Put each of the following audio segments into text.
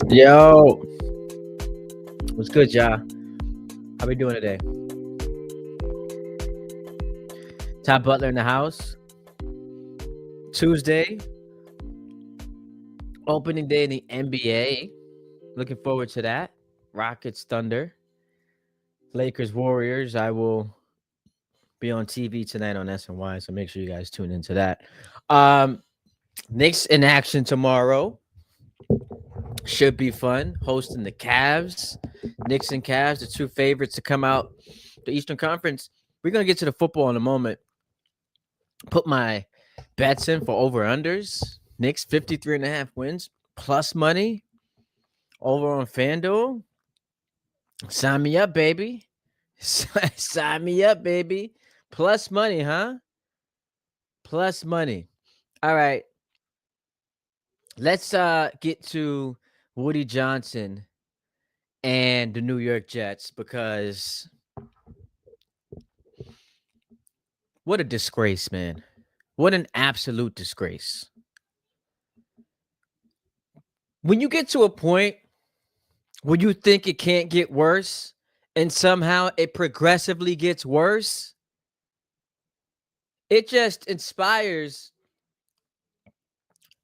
Yo, what's good, y'all? How we doing today? Top Butler in the house. Tuesday, opening day in the NBA. Looking forward to that. Rockets, Thunder, Lakers, Warriors. I will be on TV tonight on SNY, so make sure you guys tune into that. Knicks in action tomorrow. Should be fun. Hosting the Cavs. Knicks and Cavs, the two favorites to come out the Eastern Conference. We're going to get to the football in a moment. Put my bets in for over-unders. Knicks 53.5 wins. Plus money over on FanDuel. Sign me up, baby. Sign me up, baby. Plus money, huh? Plus money. All right. Let's get to Woody Johnson and the New York Jets, because what a disgrace, man. What an absolute disgrace. When you get to a point where you think it can't get worse and somehow it progressively gets worse, it just inspires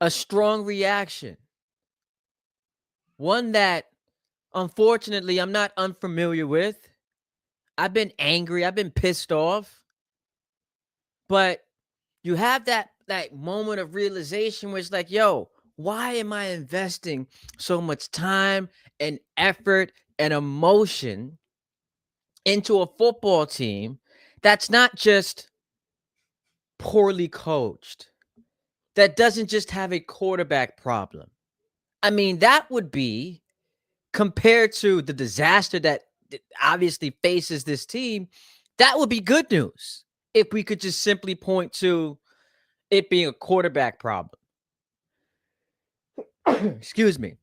a strong reaction. One that, unfortunately, I'm not unfamiliar with. I've been angry. I've been pissed off. But you have that moment of realization where it's like, yo, why am I investing so much time and effort and emotion into a football team that's not just poorly coached, that doesn't just have a quarterback problem? I mean, that would be, compared to the disaster that obviously faces this team, that would be good news if we could just simply point to it being a quarterback problem. Excuse me.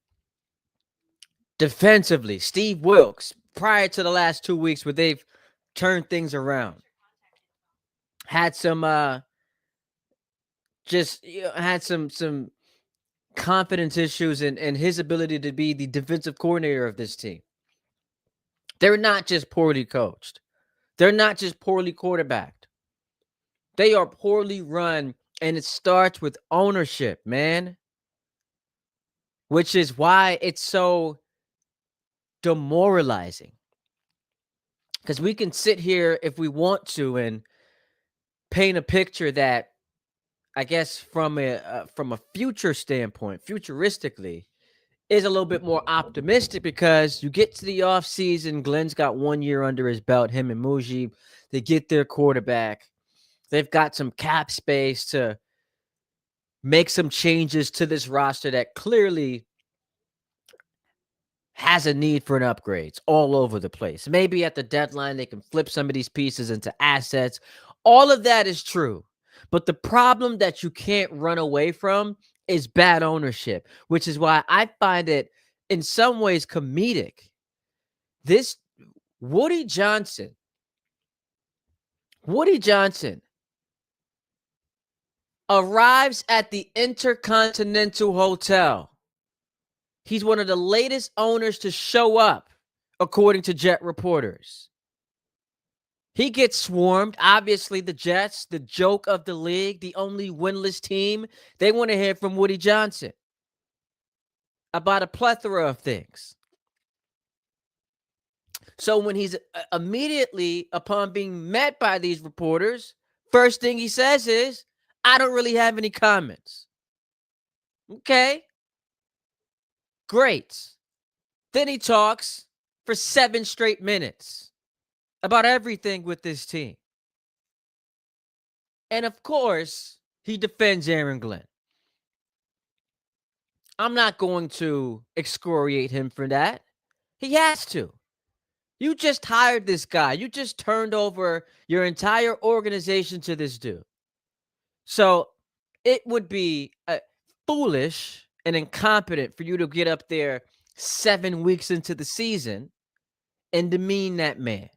Defensively, Steve Wilkes, prior to the last 2 weeks where they've turned things around, had some had some confidence issues in his ability to be the defensive coordinator of this team. They're not just poorly coached. They're not just poorly quarterbacked. They are poorly run, and it starts with ownership, man. Which is why it's so demoralizing. Because we can sit here if we want to and paint a picture that, I guess, from a future standpoint, futuristically, is a little bit more optimistic, because you get to the offseason, Glenn's got 1 year under his belt, him and Muji. They get their quarterback. They've got some cap space to make some changes to this roster that clearly has a need for an upgrade. It's all over the place. Maybe at the deadline, they can flip some of these pieces into assets. All of that is true. But the problem that you can't run away from is bad ownership, which is why I find it in some ways comedic. This Woody Johnson arrives at the Intercontinental Hotel. He's one of the latest owners to show up, according to Jet reporters. He gets swarmed. Obviously, the Jets, the joke of the league, the only winless team, they want to hear from Woody Johnson about a plethora of things. So when he's immediately upon being met by these reporters, first thing he says is, I don't really have any comments. Okay. Great. Then he talks for 7 straight minutes about everything with this team. And of course, he defends Aaron Glenn. I'm not going to excoriate him for that. He has to. You just hired this guy. You just turned over your entire organization to this dude. So it would be foolish and incompetent for you to get up there 7 weeks into the season and demean that man.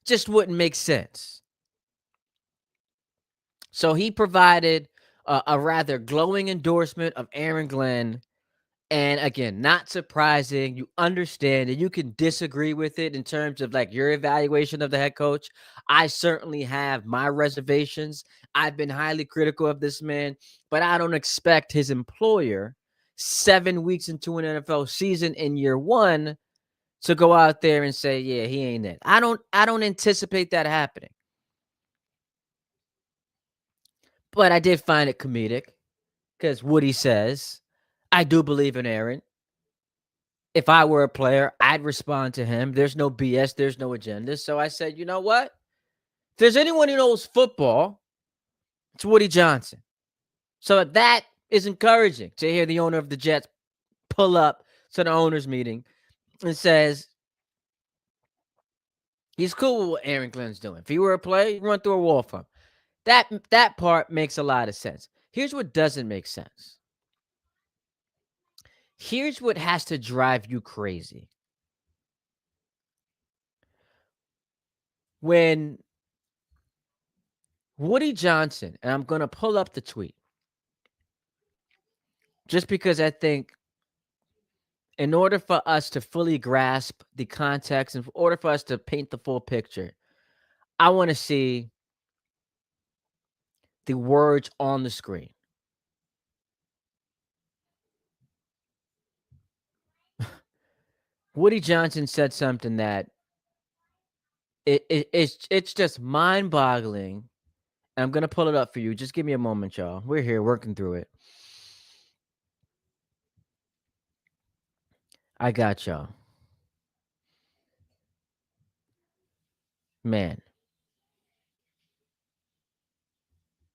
Just wouldn't make sense. So he provided a rather glowing endorsement of Aaron Glenn And again, not surprising. You understand and you can disagree with it in terms of like your evaluation of the head coach. I certainly have my reservations. I've been highly critical of this man, but I don't expect his employer 7 weeks into an NFL season in year one to go out there and say, yeah, he ain't it. I don't anticipate that happening. But I did find it comedic because Woody says, I do believe in Aaron. If I were a player, I'd respond to him. There's no BS, there's no agenda. So I said, you know what? If there's anyone who knows football, it's Woody Johnson. So that is encouraging to hear the owner of the Jets pull up to the owners' meeting and says he's cool with what Aaron Glenn's doing. If he were a player, he'd run through a wall for him. That part makes a lot of sense. Here's what doesn't make sense. Here's what has to drive you crazy. When Woody Johnson, and I'm going to pull up the tweet just because I think in order for us to fully grasp the context and in order for us to paint the full picture, I want to see the words on the screen. Woody Johnson said something that it's just mind-boggling. I'm going to pull it up for you. Just give me a moment, y'all. We're here working through it. I got y'all. Man.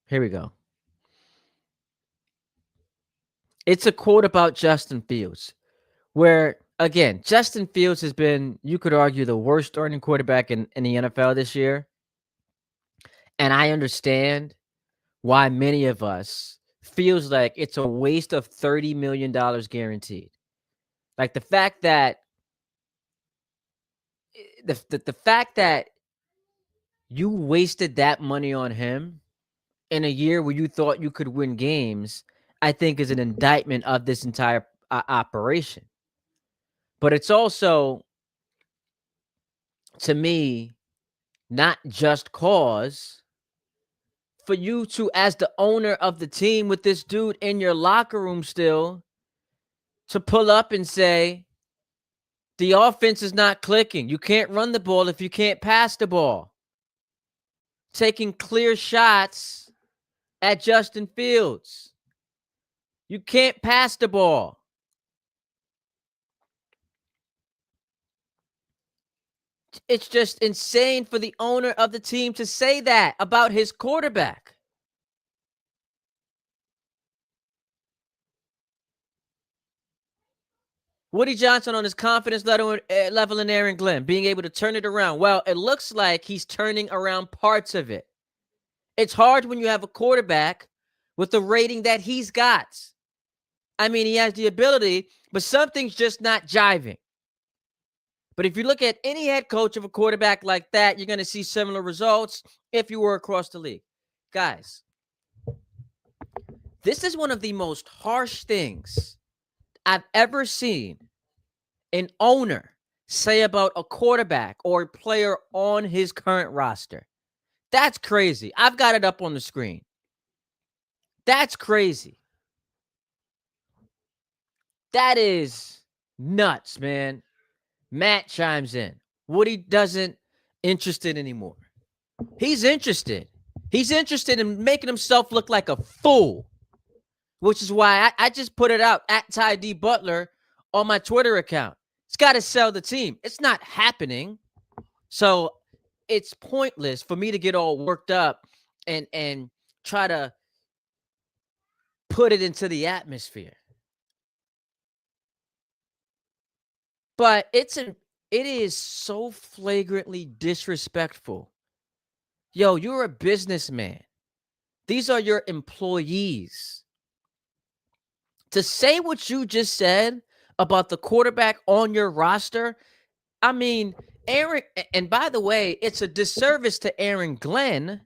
Here we go. It's a quote about Justin Fields, where, again, Justin Fields has been, you could argue, the worst earning quarterback in the NFL this year. And I understand why many of us feels like it's a waste of $30 million guaranteed. Like the fact that the fact that you wasted that money on him in a year where you thought you could win games, I think is an indictment of this entire operation. But it's also, to me, not just cause for you to, as the owner of the team with this dude in your locker room still, to pull up and say, the offense is not clicking. You can't run the ball if you can't pass the ball. Taking clear shots at Justin Fields. You can't pass the ball. It's just insane for the owner of the team to say that about his quarterback. Woody Johnson on his confidence level in Aaron Glenn, being able to turn it around. Well, it looks like he's turning around parts of it. It's hard when you have a quarterback with the rating that he's got. I mean, he has the ability, but something's just not jiving. But if you look at any head coach of a quarterback like that, you're going to see similar results if you were across the league. Guys, this is one of the most harsh things I've ever seen an owner say about a quarterback or a player on his current roster. That's crazy. I've got it up on the screen. That's crazy. That is nuts, man. Matt chimes in. Woody doesn't interested anymore. He's interested. He's interested in making himself look like a fool, which is why I just put it out at Ty D. Butler on my Twitter account. It's got to sell the team. It's not happening. So it's pointless for me to get all worked up and try to put it into the atmosphere. But it is so flagrantly disrespectful. Yo, you're a businessman. These are your employees. To say what you just said about the quarterback on your roster, I mean, Aaron, and by the way, it's a disservice to Aaron Glenn,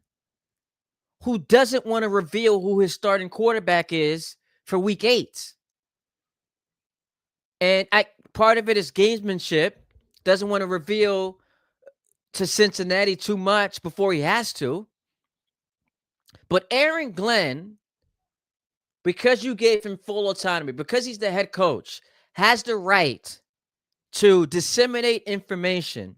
who doesn't want to reveal who his starting quarterback is for week 8. And part of it is gamesmanship. Doesn't want to reveal to Cincinnati too much before he has to. But Aaron Glenn, because you gave him full autonomy, because he's the head coach, has the right to disseminate information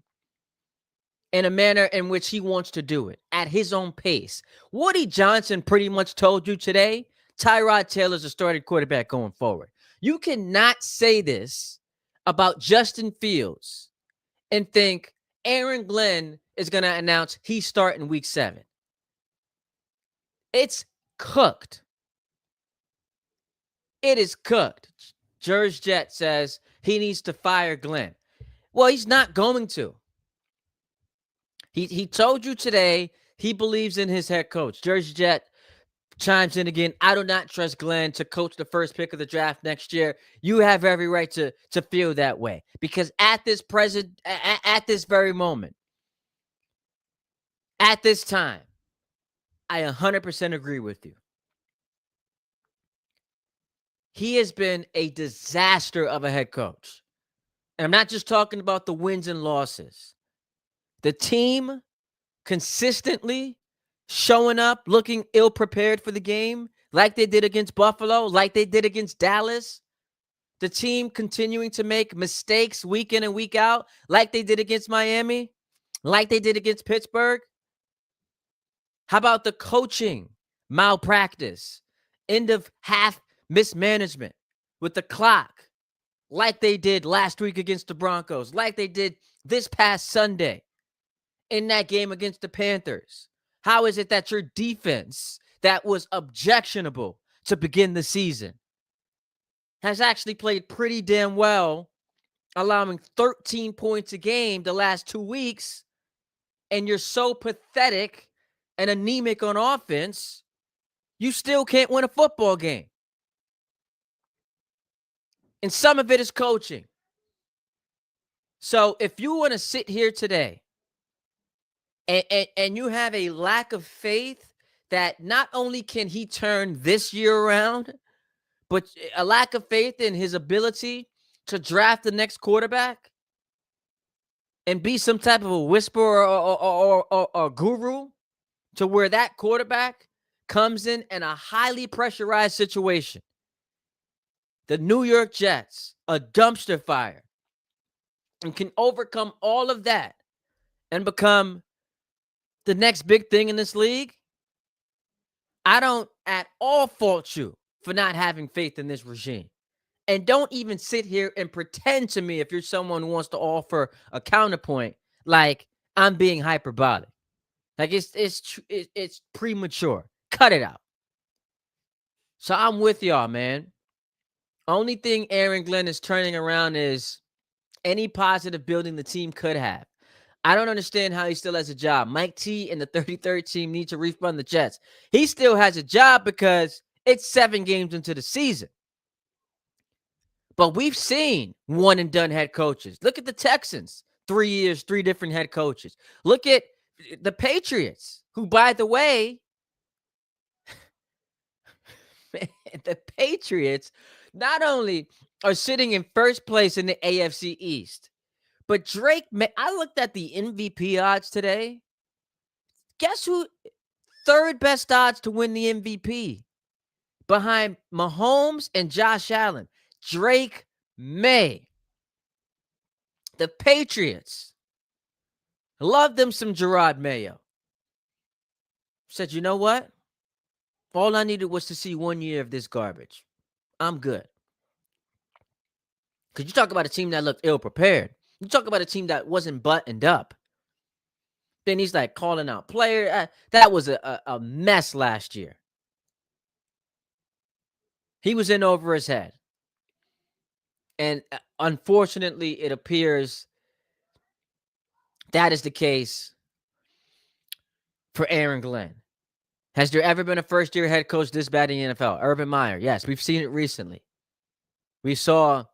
in a manner in which he wants to do it at his own pace. Woody Johnson pretty much told you today, Tyrod Taylor's a starting quarterback going forward. You cannot say this about Justin Fields and think Aaron Glenn is going to announce he's starting week 7. It's cooked. It is cooked. Jersey Jet says he needs to fire Glenn. Well, he's not going to. He told you today he believes in his head coach. Jersey Jet chimes in again. I do not trust Glenn to coach the first pick of the draft next year. You have every right to feel that way because at this very moment, at this time, I 100% agree with you. He has been a disaster of a head coach. And I'm not just talking about the wins and losses. The team consistently showing up, looking ill-prepared for the game, like they did against Buffalo, like they did against Dallas. The team continuing to make mistakes week in and week out, like they did against Miami, like they did against Pittsburgh. How about the coaching malpractice, end of half mismanagement with the clock, like they did last week against the Broncos, like they did this past Sunday in that game against the Panthers? How is it that your defense that was objectionable to begin the season has actually played pretty damn well, allowing 13 points a game the last 2 weeks, and you're so pathetic and anemic on offense, you still can't win a football game? And some of it is coaching. So if you want to sit here today and you have a lack of faith that not only can he turn this year around, but a lack of faith in his ability to draft the next quarterback and be some type of a whisperer or guru to where that quarterback comes in a highly pressurized situation. The New York Jets, a dumpster fire, and can overcome all of that and become the next big thing in this league. I don't at all fault you for not having faith in this regime. And don't even sit here and pretend to me if you're someone who wants to offer a counterpoint like I'm being hyperbolic. Like it's premature. Cut it out. So I'm with y'all, man. Only thing Aaron Glenn is turning around is any positive building the team could have. I don't understand how he still has a job. Mike T and the 33rd team need to refund the Jets. He still has a job because it's 7 games into the season. But we've seen one and done head coaches. Look at the Texans. 3 years, 3 different head coaches. Look at the Patriots, who, by the way, the Patriots not only are sitting in first place in the AFC East, but Drake, I looked at the MVP odds today. Guess who? Third best odds to win the MVP behind Mahomes and Josh Allen. Drake May. The Patriots. Love them some Gerard Mayo. Said, you know what? All I needed was to see 1 year of this garbage. I'm good. Because you talk about a team that looked ill-prepared. You talk about a team that wasn't buttoned up. Then he's like calling out players. That was a mess last year. He was in over his head. And unfortunately, it appears that is the case for Aaron Glenn. Has there ever been a first-year head coach this bad in the NFL? Urban Meyer. Yes, we've seen it recently. We saw,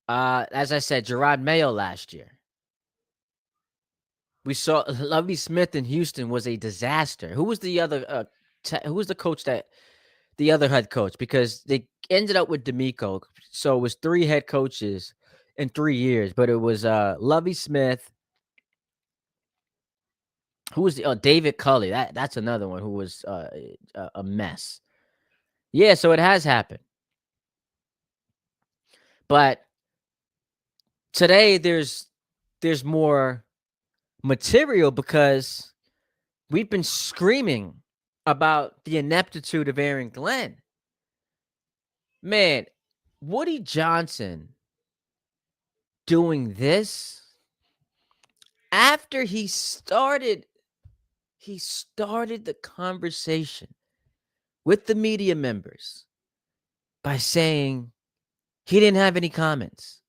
as I said, Gerard Mayo last year. We saw Lovie Smith in Houston was a disaster. Who was the other? Who was the coach that the other head coach, because they ended up with D'Amico. So it was 3 head coaches in 3 years, but it was Lovie Smith, who was the David Culley. That's another one who was a mess. Yeah, so it has happened. But today there's more material because we've been screaming about the ineptitude of Aaron Glenn. Man, Woody Johnson doing this after he started the conversation with the media members by saying he didn't have any comments,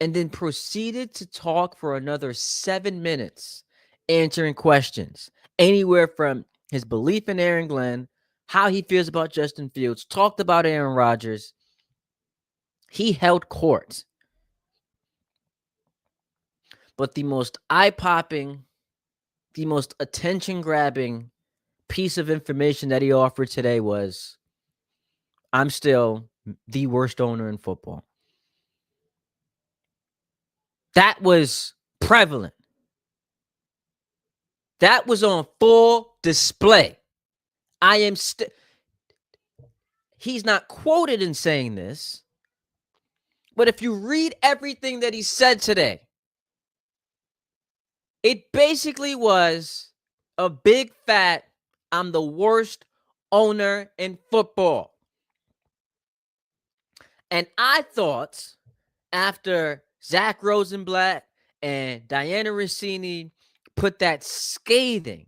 and then proceeded to talk for another 7 minutes, answering questions anywhere from his belief in Aaron Glenn, how he feels about Justin Fields, talked about Aaron Rodgers. He held court. But the most eye-popping, the most attention-grabbing piece of information that he offered today was, I'm still the worst owner in football. That was prevalent. That was on full display. He's not quoted in saying this, but if you read everything that he said today, it basically was a big fat, I'm the worst owner in football. And I thought after Zach Rosenblatt and Diana Rossini put that scathing,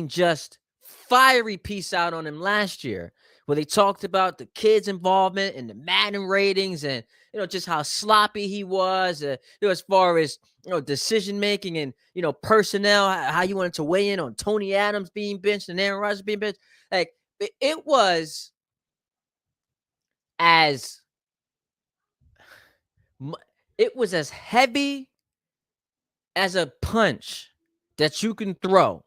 just fiery piece out on him last year, where they talked about the kids' involvement and the Madden ratings and, just how sloppy he was, as far as, decision making and, personnel, how you wanted to weigh in on Tony Adams being benched and Aaron Rodgers being benched. Like, it was as heavy as a punch that you can throw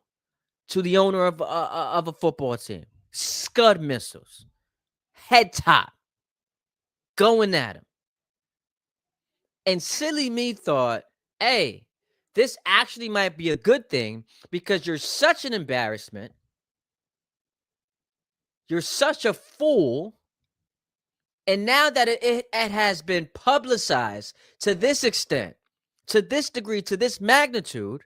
to the owner of a football team. Scud missiles, head top, going at him. And silly me thought, hey, this actually might be a good thing because you're such an embarrassment. You're such a fool. And now that it has been publicized to this extent, to this degree, to this magnitude,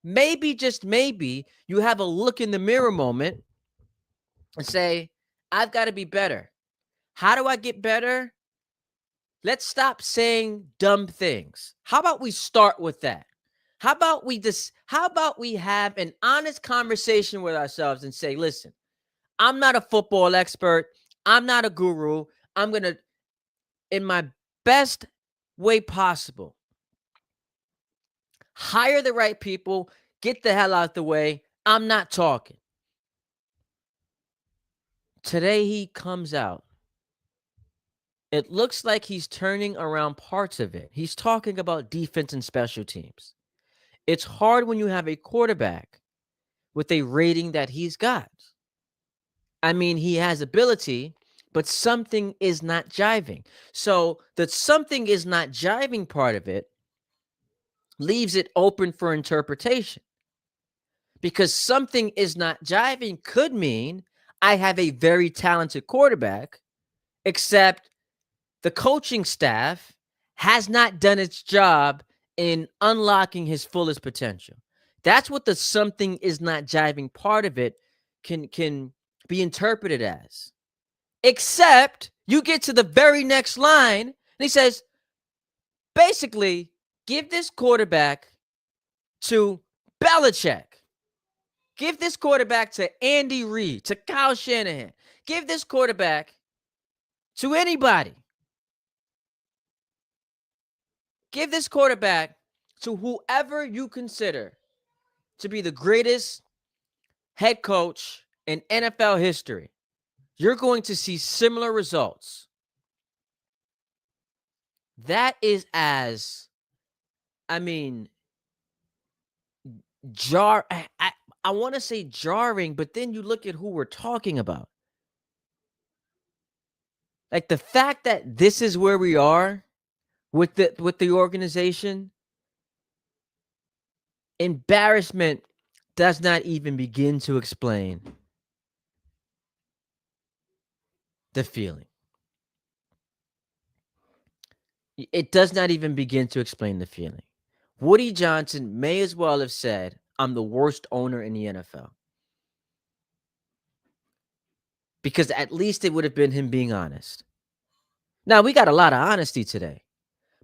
maybe, just maybe, you have a look in the mirror moment and say, I've got to be better. How do I get better? Let's stop saying dumb things. How about we start with that? How about we have an honest conversation with ourselves and say, listen, I'm not a football expert. I'm not a guru. I'm going to, in my best way possible, hire the right people, get the hell out the way. I'm not talking. Today he comes out. It looks like he's turning around parts of it. He's talking about defense and special teams. It's hard when you have a quarterback with a rating that he's got. He has ability, but something is not jiving. So the something is not jiving part of it leaves it open for interpretation. Because something is not jiving could mean I have a very talented quarterback, except the coaching staff has not done its job in unlocking his fullest potential. That's what the something is not jiving part of it can be interpreted as. Except you get to the very next line, and he says, basically, give this quarterback to Belichick. Give this quarterback to Andy Reid, to Kyle Shanahan. Give this quarterback to anybody. Give this quarterback to whoever you consider to be the greatest head coach in NFL history. You're going to see similar results. That is I want to say jarring, but then you look at who we're talking about. Like the fact that this is where we are with the organization, embarrassment does not even begin to explain the feeling. It does not even begin to explain the feeling. Woody Johnson may as well have said, I'm the worst owner in the NFL. Because at least it would have been him being honest. Now, we got a lot of honesty today,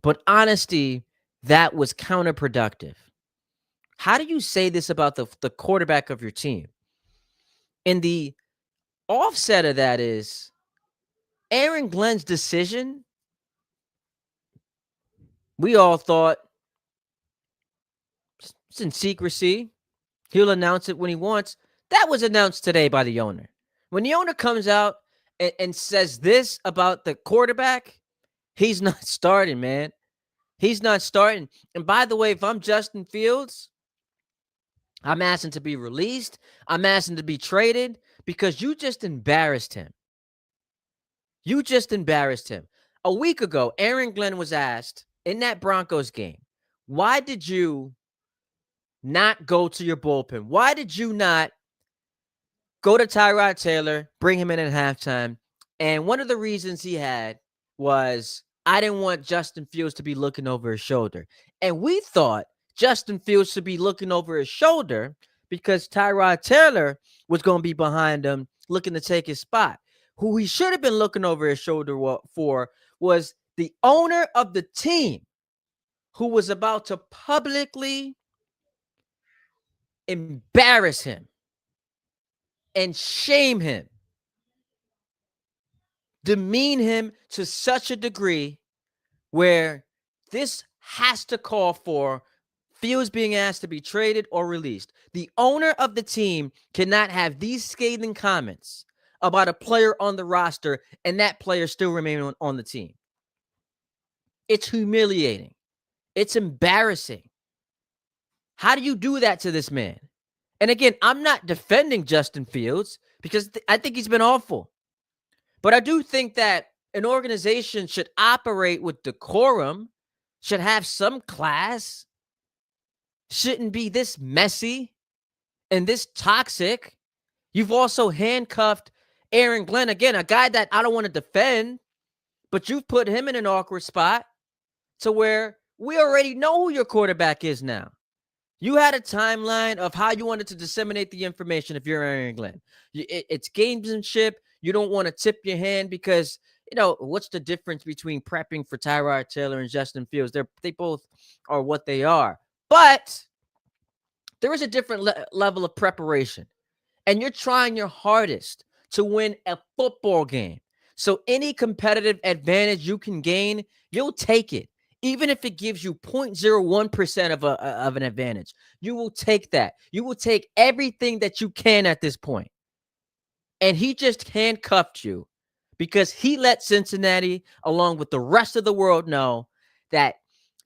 but honesty that was counterproductive. How do you say this about the quarterback of your team? And the offset of that is Aaron Glenn's decision. We all thought it's in secrecy. He'll announce it when he wants. That was announced today by the owner. When the owner comes out and says this about the quarterback, he's not starting, man. He's not starting. And by the way, if I'm Justin Fields, I'm asking to be released. I'm asking to be traded because you just embarrassed him. You just embarrassed him. A week ago, Aaron Glenn was asked in that Broncos game, why did you not go to your bullpen? Why did you not go to Tyrod Taylor, bring him in at halftime? And one of the reasons he had was, I didn't want Justin Fields to be looking over his shoulder. And we thought Justin Fields should be looking over his shoulder because Tyrod Taylor was going to be behind him looking to take his spot. Who he should have been looking over his shoulder for was the owner of the team, who was about to publicly embarrass him and shame him, demean him to such a degree where this has to call for Fields being asked to be traded or released. The owner of the team cannot have these scathing comments about a player on the roster and that player still remaining on the team. It's humiliating. It's embarrassing. How do you do that to this man? And again, I'm not defending Justin Fields because I think he's been awful. But I do think that an organization should operate with decorum, should have some class, shouldn't be this messy and this toxic. You've also handcuffed Aaron Glenn, again, a guy that I don't want to defend, but you've put him in an awkward spot to where we already know who your quarterback is now. You had a timeline of how you wanted to disseminate the information if you're Aaron Glenn. It's gamesmanship. You don't want to tip your hand because, what's the difference between prepping for Tyrod Taylor and Justin Fields? They both are what they are. But there is a different level of preparation. And you're trying your hardest to win a football game. So any competitive advantage you can gain, you'll take it. Even if it gives you 0.01% of an advantage, you will take that. You will take everything that you can at this point. And he just handcuffed you because he let Cincinnati, along with the rest of the world, know that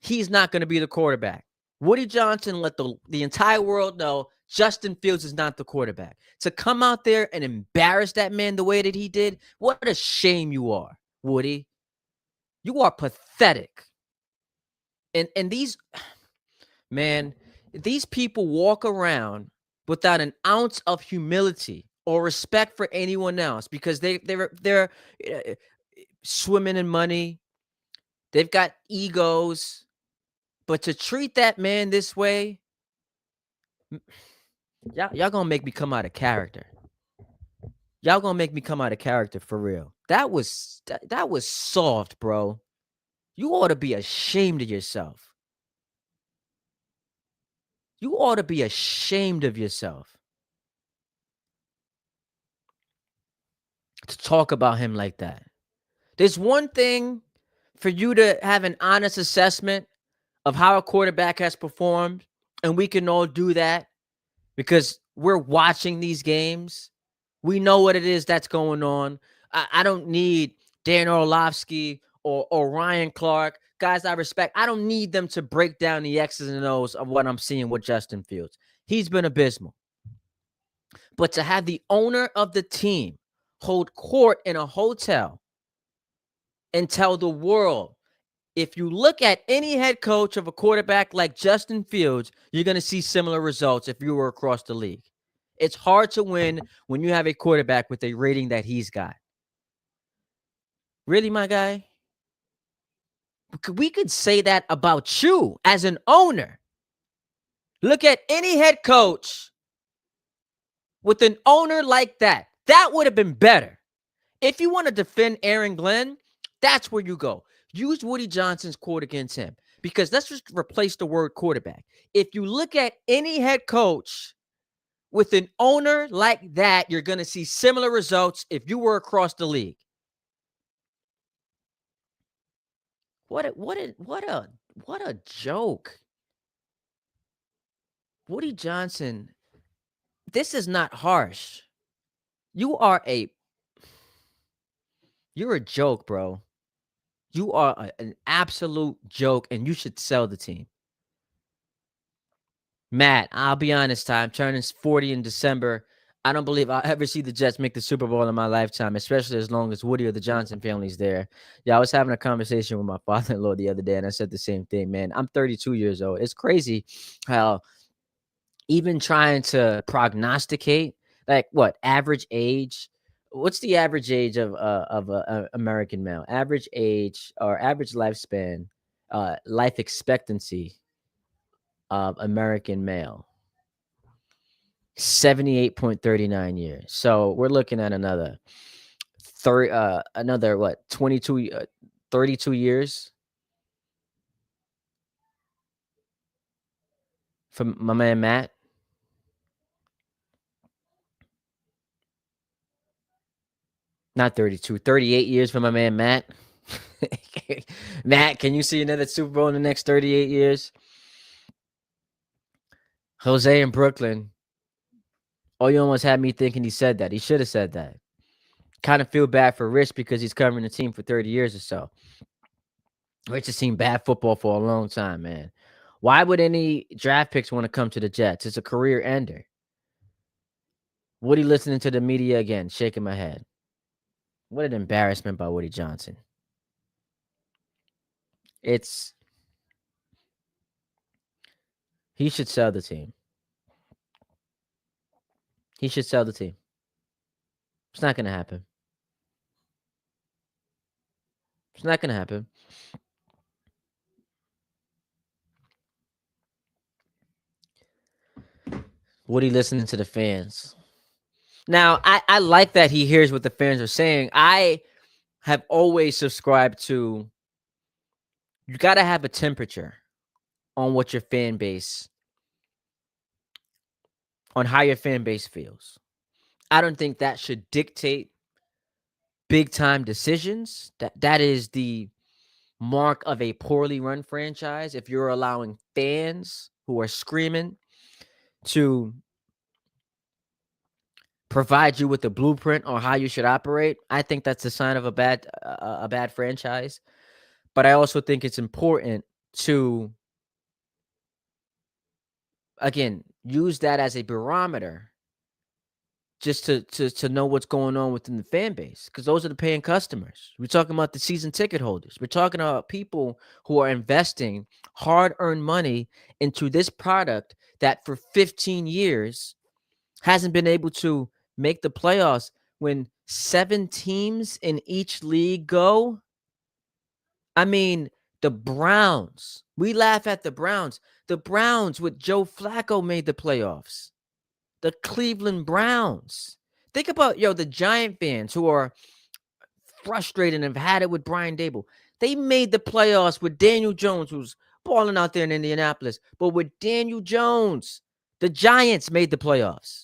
he's not going to be the quarterback. Woody Johnson let the entire world know Justin Fields is not the quarterback. To come out there and embarrass that man the way that he did, what a shame you are, Woody. You are pathetic. And these, man, these people walk around without an ounce of humility or respect for anyone else because they're swimming in money. They've got egos. But to treat that man this way, y'all gonna make me come out of character. Y'all gonna make me come out of character for real. That was soft, bro. You ought to be ashamed of yourself. You ought to be ashamed of yourself to talk about him like that. There's one thing for you to have an honest assessment of how a quarterback has performed, and we can all do that because we're watching these games. We know what it is that's going on. I don't need Dan Orlovsky or Ryan Clark, guys I respect. I don't need them to break down the X's and O's of what I'm seeing with Justin Fields. He's been abysmal. But to have the owner of the team hold court in a hotel and tell the world, if you look at any head coach of a quarterback like Justin Fields, you're going to see similar results if you were across the league. It's hard to win when you have a quarterback with a rating that he's got. Really, my guy? We could say that about you as an owner. Look at any head coach with an owner like that. That would have been better. If you want to defend Aaron Glenn, that's where you go. Use Woody Johnson's quote against him, because let's just replace the word quarterback. If you look at any head coach with an owner like that, you're going to see similar results if you were across the league. What a joke. Woody Johnson, this is not harsh. You're a joke, bro. You are an absolute joke, and you should sell the team. Matt, I'll be honest, I'm turning 40 in December. I don't believe I'll ever see the Jets make the Super Bowl in my lifetime, especially as long as Woody or the Johnson family's there. Yeah, I was having a conversation with my father-in-law the other day, and I said the same thing, man. I'm 32 years old. It's crazy how even trying to prognosticate, like what, average age? What's the average age of a American male? Average age or average lifespan, life expectancy of American male, 78.39 years. So we're looking at another 22 32 years from my man Matt. Not 32, 38 years from my man Matt. Matt, can you see another Super Bowl in the next 38 years? Jose in Brooklyn. Oh, you almost had me thinking he said that. He should have said that. Kind of feel bad for Rich because he's covering the team for 30 years or so. Rich has seen bad football for a long time, man. Why would any draft picks want to come to the Jets? It's a career ender. Woody listening to the media again, shaking my head. What an embarrassment by Woody Johnson. He should sell the team. He should sell the team. It's not going to happen. It's not going to happen. Woody listening to the fans. Now, I like that he hears what the fans are saying. I have always subscribed to, you got to have a temperature on what your fan base, on how your fan base feels. I don't think that should dictate big time decisions. That is the mark of a poorly run franchise. If you're allowing fans who are screaming to provide you with a blueprint on how you should operate, I think that's a sign of a bad franchise. But I also think it's important to, again, use that as a barometer just to know what's going on within the fan base, because those are the paying customers. We're talking about the season ticket holders. We're talking about people who are investing hard-earned money into this product that for 15 years hasn't been able to make the playoffs when 7 teams in each league go. I mean, the Browns. We laugh at the Browns. The Browns with Joe Flacco made the playoffs. The Cleveland Browns. Think about, the Giant fans who are frustrated and have had it with Brian Dable. They made the playoffs with Daniel Jones, who's balling out there in Indianapolis. But with Daniel Jones, the Giants made the playoffs.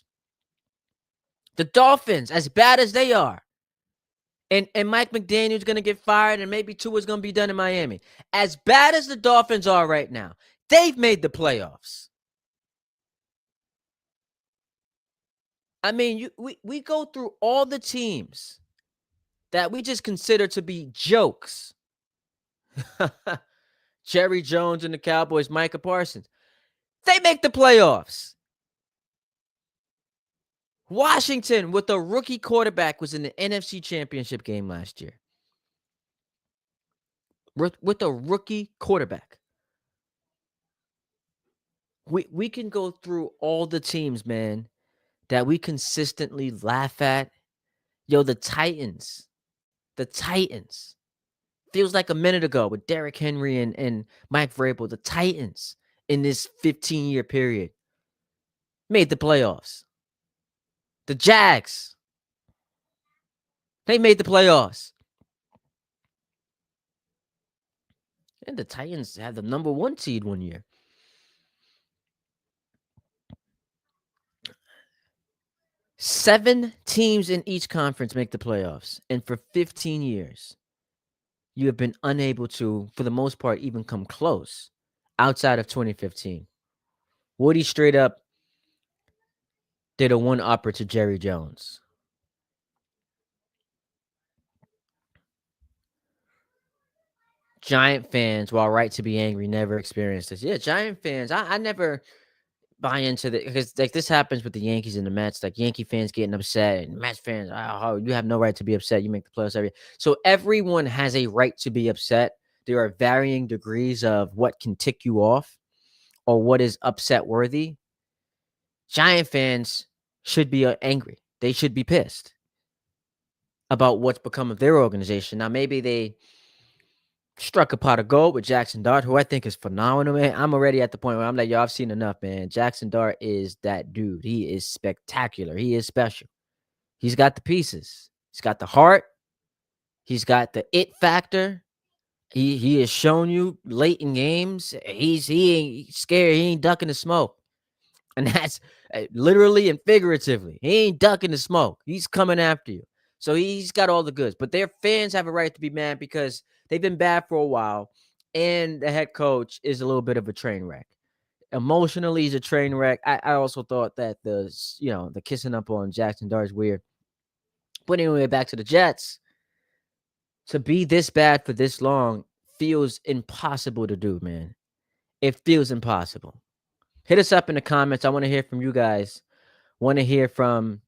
The Dolphins, as bad as they are, and Mike McDaniel's going to get fired, and maybe Tua's going to be done in Miami. As bad as the Dolphins are right now, they've made the playoffs. I mean, we go through all the teams that we just consider to be jokes. Jerry Jones and the Cowboys, Micah Parsons. They make the playoffs. Washington with a rookie quarterback was in the NFC Championship game last year. with a rookie quarterback. We can go through all the teams, man, that we consistently laugh at. Yo, the Titans. The Titans. Feels like a minute ago with Derrick Henry and Mike Vrabel. The Titans in this 15-year period made the playoffs. The Jags, they made the playoffs. And the Titans had the number 1 seed one year. Seven teams in each conference make the playoffs. And for 15 years, you have been unable to, for the most part, even come close outside of 2015. Woody straight up did a one-upper to Jerry Jones. Giant fans, while right to be angry, never experienced this. Yeah, Giant fans, I never buy into the, because like this happens with the Yankees and the Mets. Like Yankee fans getting upset and Mets fans, oh, you have no right to be upset. You make the playoffs every. So everyone has a right to be upset. There are varying degrees of what can tick you off or what is upset worthy. Giant fans should be angry. They should be pissed about what's become of their organization. Now maybe they struck a pot of gold with Jackson Dart, who I think is phenomenal, man. I'm already at the point where I'm like, yo, I've seen enough, man. Jackson Dart is that dude. He is spectacular. He is special. He's got the pieces. He's got the heart. He's got the it factor. He has shown you late in games. He ain't scared. He ain't ducking the smoke. And that's literally and figuratively. He ain't ducking the smoke. He's coming after you. So he's got all the goods. But their fans have a right to be mad because they've been bad for a while. And the head coach is a little bit of a train wreck. Emotionally, he's a train wreck. I also thought that the kissing up on Jackson Dart is weird. But anyway, back to the Jets. To be this bad for this long feels impossible to do, man. It feels impossible. Hit us up in the comments. I want to hear from you guys. Want to hear from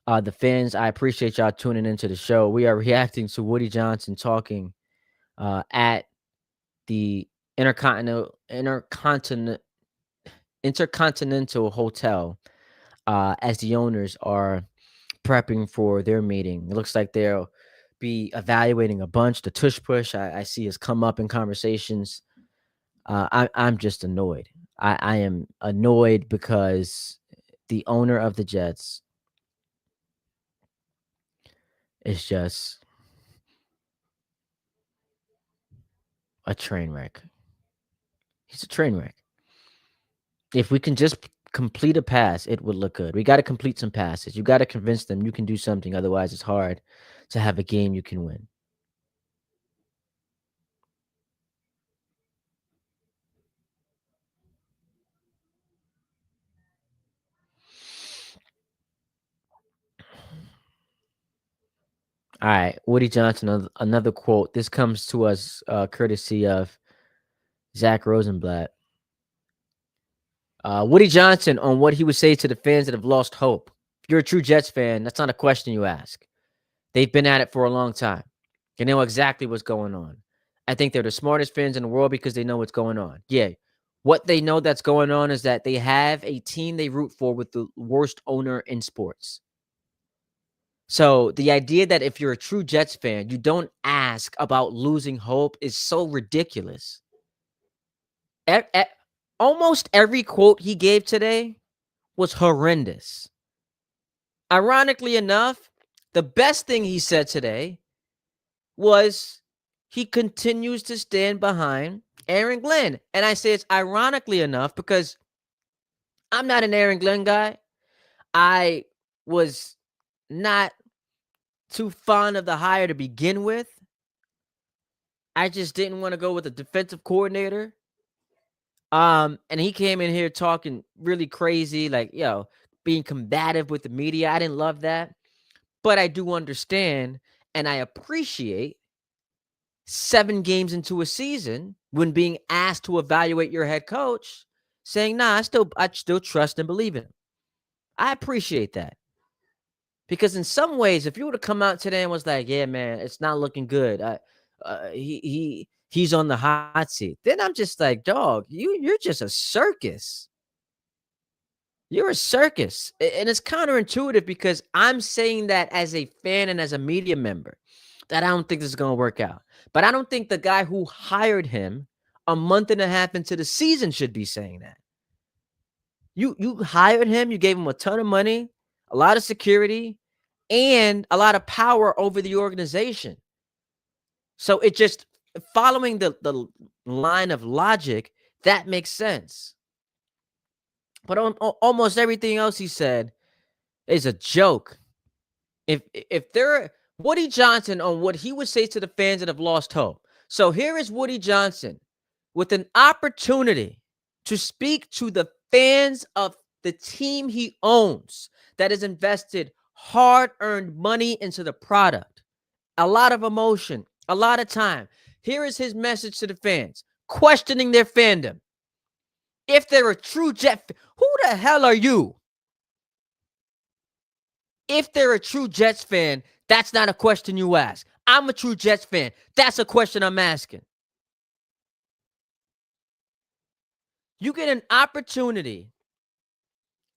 the fans. I appreciate y'all tuning into the show. We are reacting to Woody Johnson talking at the Intercontinental Hotel as the owners are prepping for their meeting. It looks like they'll be evaluating a bunch. The tush push I see has come up in conversations. I'm just annoyed. I am annoyed because the owner of the Jets is just a train wreck. He's a train wreck. If we can just complete a pass, it would look good. We got to complete some passes. You got to convince them you can do something. Otherwise, it's hard to have a game you can win. All right, Woody Johnson, another quote. This comes to us courtesy of Zach Rosenblatt. Woody Johnson on what he would say to the fans that have lost hope. If you're a true Jets fan, that's not a question you ask. They've been at it for a long time. They know exactly what's going on. I think they're the smartest fans in the world because they know what's going on. Yeah. What they know that's going on is that they have a team they root for with the worst owner in sports. So the idea that if you're a true Jets fan, you don't ask about losing hope is so ridiculous. Almost every quote he gave today was horrendous. Ironically enough, the best thing he said today was he continues to stand behind Aaron Glenn. And I say it's ironically enough because I'm not an Aaron Glenn guy. I was not too fond of the hire to begin with. I just didn't want to go with a defensive coordinator. And he came in here talking really crazy, like, being combative with the media. I didn't love that. But I do understand and I appreciate 7 games into a season when being asked to evaluate your head coach saying, nah, I still trust and believe in him. I appreciate that. Because in some ways, if you were to come out today and was like, yeah, man, it's not looking good. he's on the hot seat. Then I'm just like, dog, you're just a circus. You're a circus. And it's counterintuitive because I'm saying that as a fan and as a media member that I don't think this is going to work out. But I don't think the guy who hired him a month and a half into the season should be saying that. You hired him, you gave him a ton of money, a lot of security, and a lot of power over the organization. So it just following the line of logic, that makes sense. But on almost everything else he said is a joke. If there Woody Johnson on what he would say to the fans that have lost hope. So here is Woody Johnson with an opportunity to speak to the fans of the team he owns that has invested hard-earned money into the product. A lot of emotion, a lot of time. Here is his message to the fans, questioning their fandom. If they're a true Jet, who the hell are you? If they're a true Jets fan, that's not a question you ask. I'm a true Jets fan. That's a question I'm asking. You get an opportunity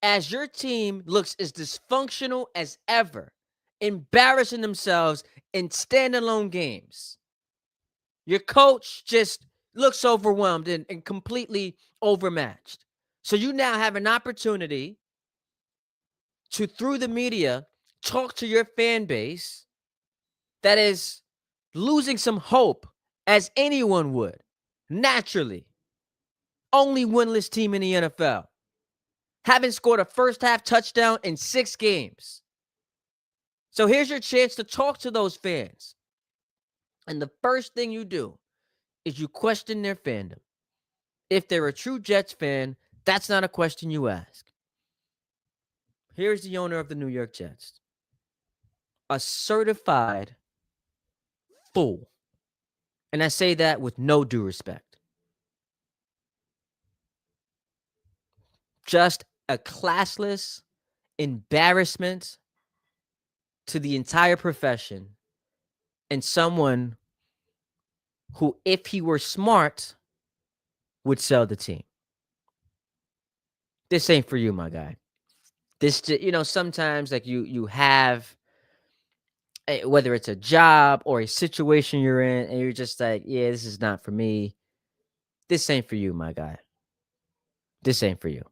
as your team looks as dysfunctional as ever, embarrassing themselves in standalone games. Your coach just looks overwhelmed and completely overmatched. So you now have an opportunity to, through the media, talk to your fan base that is losing some hope as anyone would, naturally. Only winless team in the NFL. Haven't scored a first half touchdown in 6 games. So here's your chance to talk to those fans. And the first thing you do is you question their fandom. If they're a true Jets fan, that's not a question you ask. Here's the owner of the New York Jets, a certified fool. And I say that with no due respect. Just a classless embarrassment to the entire profession, and someone who, if he were smart, would sell the team. This ain't for you, my guy. This, sometimes like you have, whether it's a job or a situation you're in, and you're just like, yeah, this is not for me. This ain't for you, my guy. This ain't for you.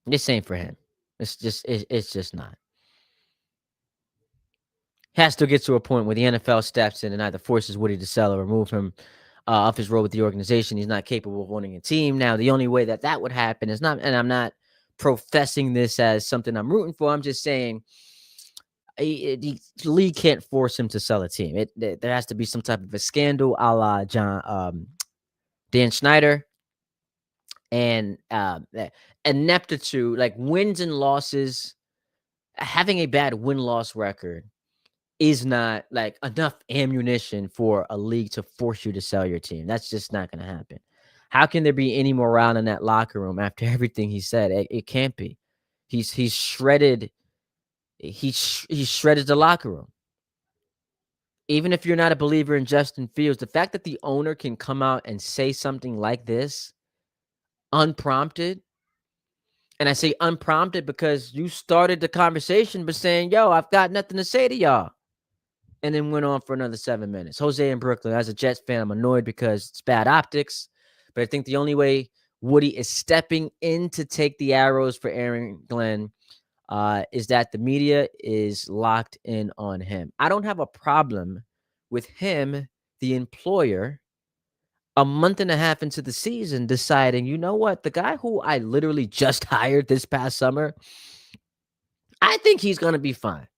This ain't for him. It's just not. Has to get to a point where the NFL steps in and either forces Woody to sell or remove him off his role with the organization. He's not capable of owning a team. Now, the only way that would happen is not, and I'm not professing this as something I'm rooting for. I'm just saying the league can't force him to sell a team. There has to be some type of a scandal, a la Dan Schneider, and ineptitude, like wins and losses. Having a bad win-loss record is not like enough ammunition for a league to force you to sell your team. That's just not going to happen. How can there be any morale in that locker room after everything he said? It can't be. He's shredded. He's shredded the locker room. Even if you're not a believer in Justin Fields, the fact that the owner can come out and say something like this unprompted, and I say unprompted because you started the conversation by saying, yo, I've got nothing to say to y'all, and then went on for another 7 minutes. Jose in Brooklyn, as a Jets fan, I'm annoyed because it's bad optics, but I think the only way Woody is stepping in to take the arrows for Aaron Glenn is that the media is locked in on him. I don't have a problem with him, the employer, a month and a half into the season deciding, you know what, the guy who I literally just hired this past summer, I think he's going to be fine.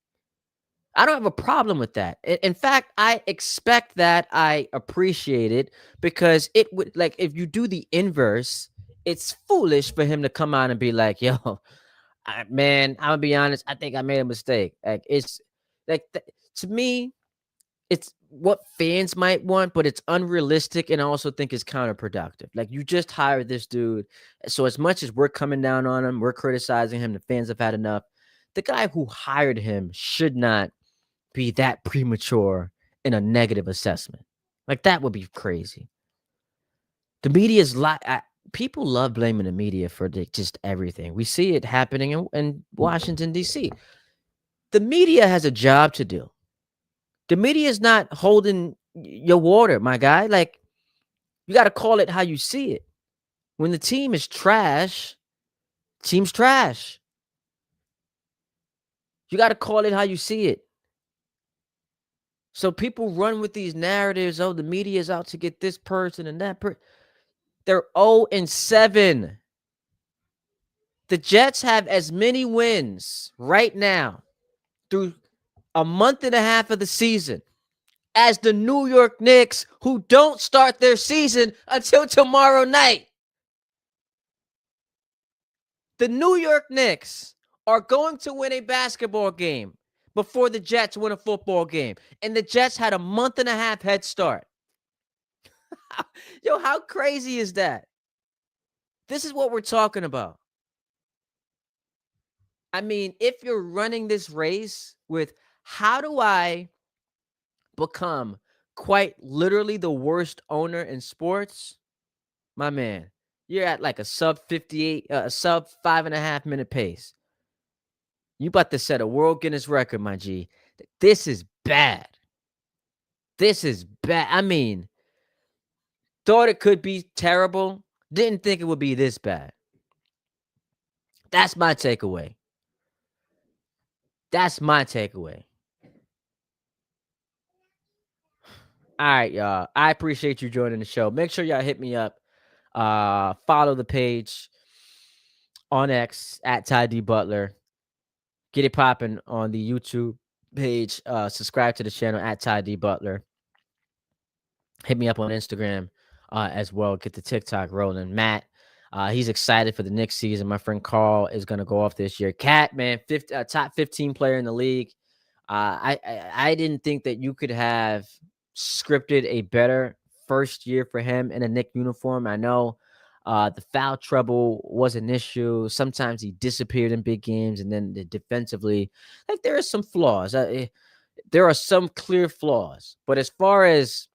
I don't have a problem with that. In fact, I expect that. I appreciate it because it would, like, if you do the inverse, it's foolish for him to come out and be like, yo, man, I'm gonna be honest. I think I made a mistake. Like, it's like, to me, it's what fans might want, but it's unrealistic, and I also think it's counterproductive. Like, you just hired this dude, so as much as we're coming down on him, we're criticizing him, the fans have had enough. The guy who hired him should not be that premature in a negative assessment. Like that would be crazy. The media's people love blaming the media for just everything. We see it happening in Washington D.C. The media has a job to do. The media is not holding your water, my guy. Like you got to call it how you see it. When the team is trash, team's trash. You got to call it how you see it. So people run with these narratives. Oh, the media is out to get this person and that person. They're 0-7. The Jets have as many wins right now through a month and a half of the season as the New York Knicks, who don't start their season until tomorrow night. The New York Knicks are going to win a basketball game before the Jets win a football game. And the Jets had a month and a half head start. Yo, how crazy is that? This is what we're talking about. I mean, if you're running this race with how do I become quite literally the worst owner in sports, my man, you're at like a sub 58, a sub 5.5 minute pace. You about to set a world Guinness record, my G. This is bad. This is bad. I mean, thought it could be terrible. Didn't think it would be this bad. That's my takeaway. That's my takeaway. All right, y'all. I appreciate you joining the show. Make sure y'all hit me up. Follow the page on X at Ty D Butler. Get it popping on the YouTube page. Subscribe to the channel at Ty D Butler. Hit me up on Instagram as well. Get the TikTok rolling. Matt, he's excited for the next season. My friend Carl is going to go off this year. Cat, man, top 15 player in the league. I didn't think that you could have scripted a better first year for him in a Knick uniform. I know the foul trouble was an issue. Sometimes he disappeared in big games, and then defensively, like there are some flaws. There are some clear flaws, but as far as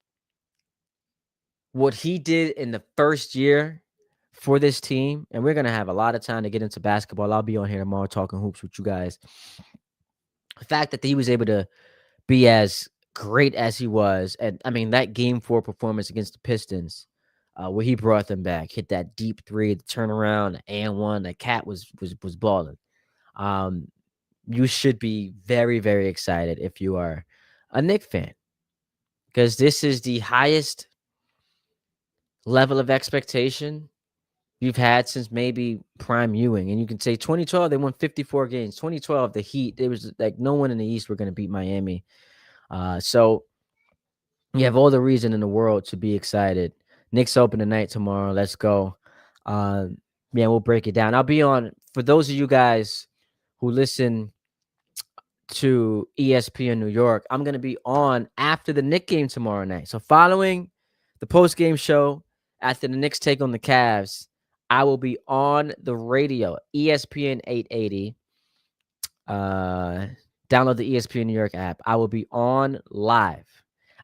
what he did in the first year for this team, and we're going to have a lot of time to get into basketball. I'll be on here tomorrow talking hoops with you guys. The fact that he was able to be as great as he was, and I mean, that game 4 performance against the Pistons, where he brought them back, hit that deep 3, the turnaround, the and 1, the Cat was balling. You should be very, very excited if you are a Knick fan, because this is the highest level of expectation you've had since maybe Prime Ewing. And you can say 2012, they won 54 games. 2012, the Heat, it was like no one in the East were going to beat Miami. So you have all the reason in the world to be excited. Knicks open tonight, tomorrow. Let's go. Yeah, we'll break it down. I'll be on, for those of you guys who listen to ESPN New York, I'm going to be on after the Knicks game tomorrow night. So following the post-game show, after the Knicks take on the Cavs, I will be on the radio, ESPN 880. Download the ESPN New York app. I will be on live.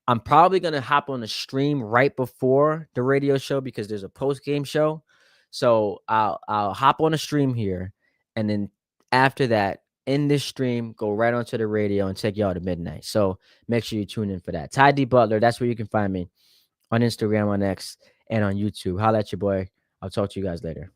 I'm probably going to hop on the stream right before the radio show because there's a post-game show. So I'll hop on a stream here, and then after that, in this stream, go right onto the radio and take y'all to midnight. So make sure you tune in for that. Ty D Butler, that's where you can find me on Instagram, on X, and on YouTube. Holla at your boy. I'll talk to you guys later.